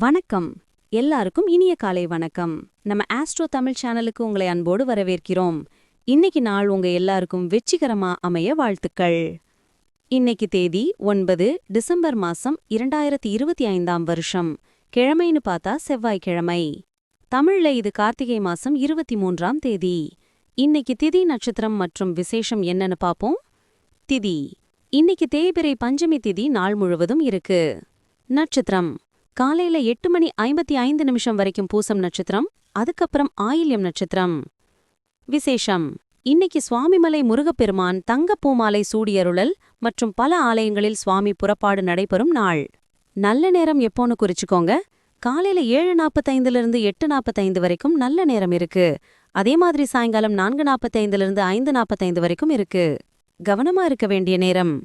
வணக்கம். எல்லாருக்கும் இனிய காலை வணக்கம். நம்ம ஆஸ்ட்ரோ தமிழ் சேனலுக்கு உங்களை அன்போடு வரவேற்கிறோம். இன்னைக்கு நாள் உங்க எல்லாருக்கும் வெற்றிகரமா அமைய வாழ்த்துக்கள். இன்னைக்கு தேதி 9 டிசம்பர் மாசம் 2025ஆம் வருஷம். கிழமைன்னு பார்த்தா செவ்வாய்க்கிழமை. தமிழ்ல இது கார்த்திகை மாசம் 23ஆம் தேதி. இன்னைக்கு திதி நட்சத்திரம் மற்றும் விசேஷம் என்னன்னு பாப்போம். திதி இன்னைக்கு தேய்பிறை பஞ்சமி திதி நாள் முழுவதும் இருக்கு. நட்சத்திரம் காலையில 8:55 வரைக்கும் பூசம் நட்சத்திரம், அதுக்கப்புறம் ஆயில்யம் நட்சத்திரம். விசேஷம் இன்னைக்கு சுவாமிமலை முருகப்பெருமான் தங்கப் பூமாலை சூடியருளல் மற்றும் பல ஆலயங்களில் சுவாமி புறப்பாடு நடைபெறும் நாள். நல்ல நேரம் எப்போன்னு குறிச்சுக்கோங்க. காலையில 7:45 8:45 வரைக்கும் நல்ல நேரம் இருக்கு. அதே மாதிரி சாயங்காலம் 4:45 5:45 வரைக்கும் இருக்கு. கவனமா இருக்க வேண்டிய நேரம்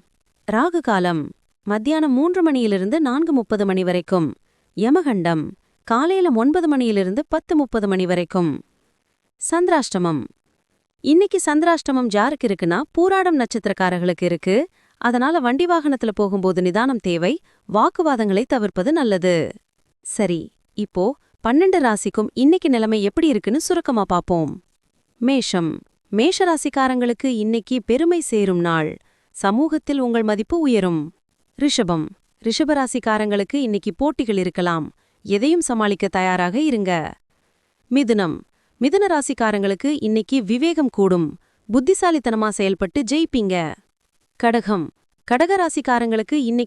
ராகு காலம் மத்தியானம் 3 4:30 மணி வரைக்கும். யமகண்டம் காலையில 9 10:30 வரைக்கும். சந்திராஷ்டமம் இன்னைக்கு சந்திராஷ்டமம் யாருக்கு இருக்குன்னா பூராடம் நட்சத்திரக்காரர்களுக்கு இருக்கு. அதனால வண்டி வாகனத்துல போகும்போது நிதானம் தேவை. வாக்குவாதங்களை தவிர்ப்பது நல்லது. சரி, இப்போ 12 ராசிக்கும் இன்னைக்கு நிலைமை எப்படி இருக்குன்னு சுருக்கமா பாப்போம். மேஷம் மேஷராசிக்காரங்களுக்கு இன்னைக்கு பெருமை சேரும் நாள். சமூகத்தில் உங்கள் மதிப்பு உயரும். ரிஷபம் ரிஷபராசிக்காரங்களுக்கு இன்னைக்கு போட்டிகள் இருக்கலாம். எதையும் சமாளிக்க தயாராக இருங்க. மிதுனம் மிதுன ராசிக்காரங்களுக்கு இன்னைக்கு விவேகம் கூடும். புத்திசாலித்தனமா செயல்பட்டு ஜெயிப்பீங்க. கடகம் கடகராசிக்காரங்களுக்கு இன்னைக்கு